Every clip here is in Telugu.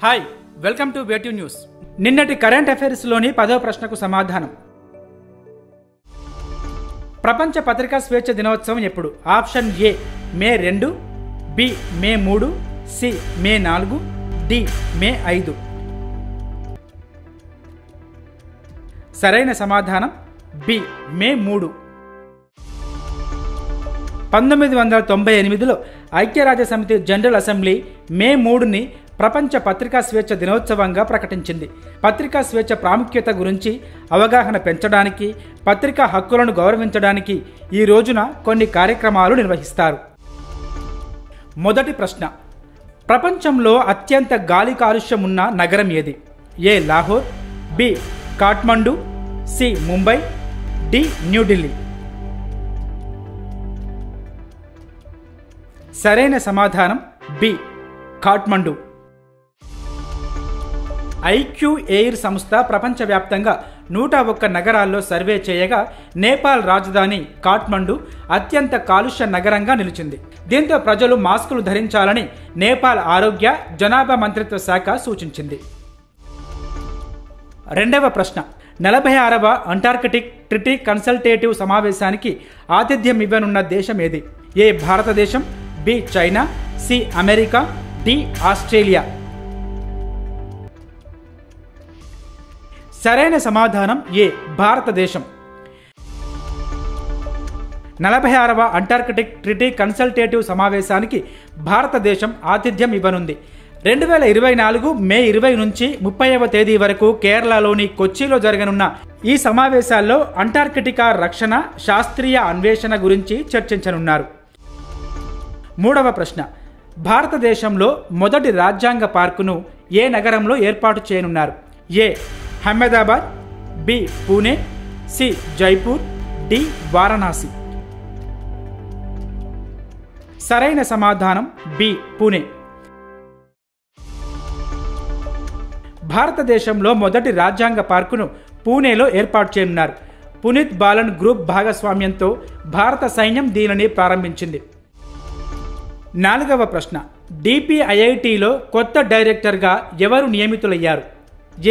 హాయ్, వెల్కమ్ టు వేటివ్ న్యూస్. నిన్నటి కరెంట్ అఫైర్స్లోని 10వ ప్రశ్నకు సమాధానం. ప్రపంచ పత్రికా స్వేచ్ఛ దినోత్సవం ఎప్పుడు? Option A May 2, B May 3, C May 4, D May 5. సరైన సమాధానం బి మే 3. 1998లో ఐక్యరాజ్య సమితి జనరల్ అసెంబ్లీ మే 3ని ప్రపంచ పత్రికా స్వేచ్ఛ దినోత్సవంగా ప్రకటించింది. పత్రికా స్వేచ్ఛ ప్రాముఖ్యత గురించి అవగాహన పెంచడానికి, పత్రికా హక్కులను గౌరవించడానికి ఈ రోజున కొన్ని కార్యక్రమాలు నిర్వహిస్తారు. మొదటి ప్రశ్న, ప్రపంచంలో అత్యంత గాలి కాలుష్యం ఉన్న నగరం ఏది? A Lahore, B Kathmandu, C Mumbai, D New Delhi. సరైన సమాధానం బి కాఠ్మండు. ఐక్యూ ఎయిర్ సంస్థ ప్రపంచవ్యాప్తంగా 101 నగరాల్లో సర్వే చేయగా నేపాల్ రాజధాని కాఠ్మండు అత్యంత కాలుష్య నగరంగా నిలిచింది. దీంతో ప్రజలు మాస్కులు ధరించాలని నేపాల్ ఆరోగ్య జనాభా మంత్రిత్వ శాఖ సూచించింది. రెండవ ప్రశ్న, 46వ అంటార్కిటిక్ ట్రీటీ కన్సల్టేటివ్ సమావేశానికి ఆతిథ్యం ఇవ్వనున్న దేశం ఏది? ఏ భారతదేశం, B China, C America, D Australia. సరైన సమాధానం ఏ భారతదేశం. 46వ అంటార్కిటిక్ ట్రీటీ కన్సల్టేటివ్ సమావేశానికి భారతదేశం ఆతిథ్యం ఇవ్వనుంది. 2024 మే 20 నుంచి 30వ తేదీ వరకు కేరళలోని కొచ్చిలో జరగనున్న ఈ సమావేశాల్లో అంటార్కిటికా రక్షణ, శాస్త్రీయ అన్వేషణ గురించి చర్చించనున్నారు. మూడవ ప్రశ్న, భారతదేశంలో మొదటి రాజ్యాంగ పార్కును ఏ నగరంలో ఏర్పాటు చేయనున్నారు? A Ahmedabad, B Pune, C Jaipur, D Varanasi. సరైన సమాధానం బి పూణే. భారతదేశంలో మొదటి రాజ్యాంగ పార్కును పూణేలో ఏర్పాటు చేయనున్నారు. పునీత్ బాలన్ గ్రూప్ భాగస్వామ్యంతో భారత సైన్యం దీనిని ప్రారంభించింది. నాలుగవ ప్రశ్న, డిపిఐఐటిలో కొత్త డైరెక్టర్గా ఎవరు నియమితులయ్యారు?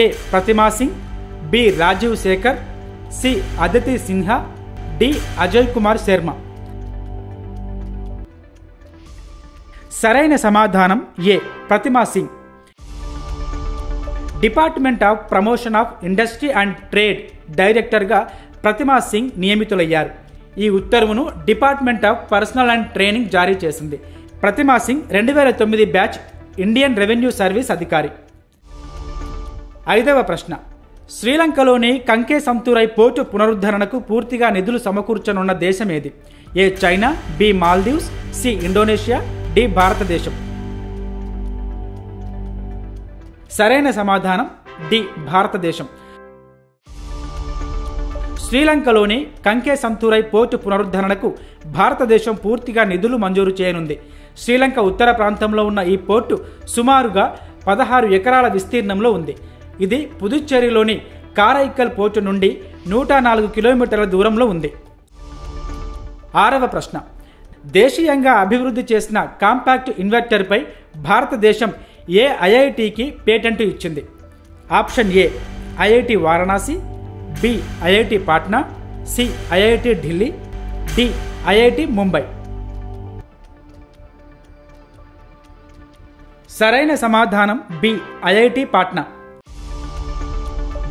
A Pratima Singh, B Rajeev Shekhar, C Aditi Sinha, D Ajay Kumar Sharma. సరైన సమాధానం A Pratima Singh. Department of promotion of industry and trade డైరెక్టర్గా ప్రతిమా సింగ్ నియమితులయ్యారు. ఈ ఉత్తర్వును department of personnel and training జారీ చేసింది. Pratima Singh 2009 batch Indian revenue service అధికారి. ఐదవ ప్రశ్న, శ్రీలంకలోని కంకే సంతూరై పోర్టు పునరుద్ధరణకు పూర్తిగా నిధులు సమకూర్చనున్న దేశం ఏది? A China, B Maldives, C Indonesia, D భారతదేశం. సరైన సమాధానం డి భారతదేశం. శ్రీలంకలోని కంకే సంతూరై పోర్టు పునరుద్ధరణకు భారతదేశం పూర్తిగా నిధులు మంజూరు చేయనుంది. శ్రీలంక ఉత్తర ప్రాంతంలో ఉన్న ఈ పోర్టు సుమారుగా 16 ఎకరాల విస్తీర్ణంలో ఉంది. ఇది పుదుచ్చేరిలోని కారైక్కల్ పోర్టు నుండి 104 కిలోమీటర్ల దూరంలో ఉంది. ఆరవ ప్రశ్న, దేశీయంగా అభివృద్ధి చేసిన కాంపాక్ట్ ఇన్వర్టర్పై భారతదేశం ఏ ఐఐటికి పేటెంట్ ఇచ్చింది? Option A IIT Varanasi, B IIT Patna, C IIT Delhi, D IIT Mumbai. సరైన సమాధానం బి ఐఐటి పాట్నా.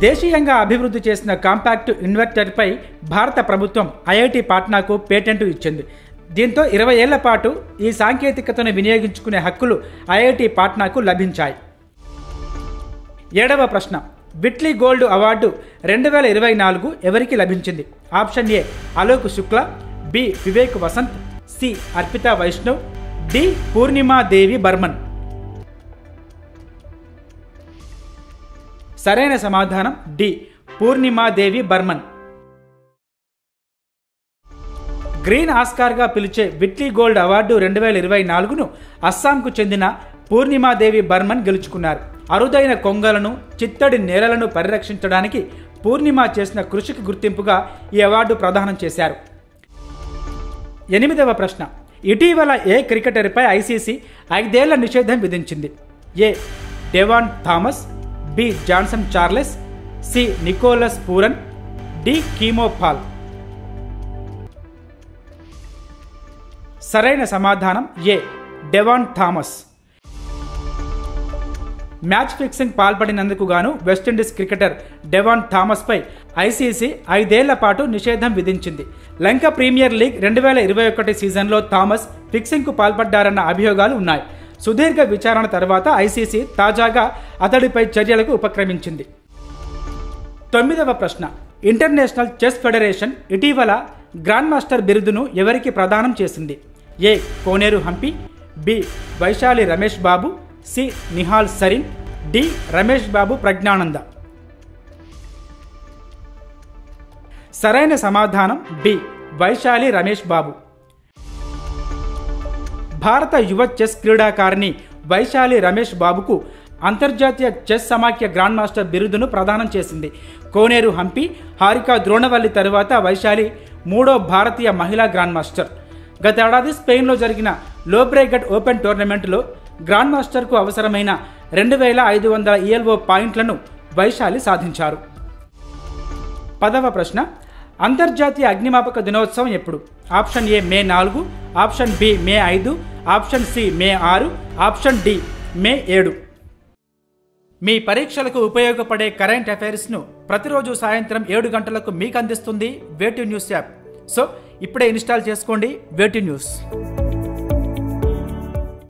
దేశీయంగా అభివృద్ధి చేసిన కాంపాక్ట్ ఇన్వర్టర్పై భారత ప్రభుత్వం ఐఐటి పాట్నాకు పేటెంట్ ఇచ్చింది. దీంతో 20 ఏళ్ల పాటు ఈ సాంకేతికతను వినియోగించుకునే హక్కులు ఐఐటి పాట్నాకు లభించాయి. ఏడవ ప్రశ్న, విట్లీ గోల్డ్ అవార్డు 2024 ఎవరికి లభించింది? Option A Alok Shukla, B Vivek Vasant, C Arpita Vaishnav, D Purnima Devi Barman. సరైన సమాధానం డి పూర్ణిమాదేవి బర్మన్. గ్రీన్ ఆస్కార్గా పిలిచే విట్లీ గోల్డ్ అవార్డు 2024ను అస్సాంకు చెందిన పూర్ణిమాదేవి బర్మన్ గెలుచుకున్నారు. అరుదైన కొంగలను, చిత్తడి నేలలను పరిరక్షించడానికి పూర్ణిమ చేసిన కృషికి గుర్తింపుగా ఈ అవార్డు ప్రదానం చేశారు. 8వ ప్రశ్న, ఇటీవల ఏ క్రికెటర్పై ఐసీసీ 5 ఏళ్ల నిషేధం విధించింది? A Devon Thomas, B Johnson Charles, C Nicholas Pooran, D Keemo Paul. సరైన సమాధానం A Devon Thomas. Match fixing పాల్పడినందుకు గాను వెస్టిండీస్ క్రికెటర్ డెవాన్ థామస్ పై ఐసీసీ 5 ఏళ్ల పాటు నిషేధం విధించింది. లంక ప్రీమియర్ లీగ్ 2021 సీజన్లో థామస్ ఫిక్సింగ్ కు పాల్పడ్డారన్న అభియోగాలు ఉన్నాయి. సుదీర్ఘ విచారణ తర్వాత ఐసీసీ తాజాగా అతడిపై చర్యలకు ఉపక్రమించింది. 9వ ప్రశ్న. ఇంటర్నేషనల్ చెస్ ఫెడరేషన్ ఇటీవల గ్రాండ్ మాస్టర్ బిరుదును ఎవరికి ప్రదానం చేసింది? ఏ కోనేరు Hampi, B Vaishali Ramesh Babu, C Nihal Sareen, D Ramesh Babu Praggnanandhaa. సరైన సమాధానం బి వైశాలి రమేష్ బాబు. భారత యువ చెస్ క్రీడాకారిణి వైశాలి రమేష్ బాబుకు అంతర్జాతీయ చెస్ సమాఖ్య గ్రాండ్ మాస్టర్ బిరుదును ప్రదానం చేసింది. కోనేరు హంపి, హారికా ద్రోణవల్లి తరువాత వైశాలి 3వ భారతీయ మహిళా గ్రాండ్ మాస్టర్. గతేడాది స్పెయిన్లో జరిగిన లోబ్రెగట్ ఓపెన్ టోర్నమెంట్లో గ్రాండ్ మాస్టర్కు అవసరమైన 2500 ELO పాయింట్లను వైశాలి సాధించారు. 10వ ప్రశ్న. అంతర్జాతీయ అగ్నిమాపక దినోత్సవం ఎప్పుడు? Option A May 4, option B May 5, option C May 6, option D May 7. మీ పరీక్షలకు ఉపయోగపడే కరెంట్ అఫైర్స్ను ప్రతిరోజు సాయంత్రం 7 గంటలకు మీకు అందిస్తుంది వేటు న్యూస్ యాప్. సో ఇప్పుడే ఇన్స్టాల్ చేసుకోండి వేటు న్యూస్.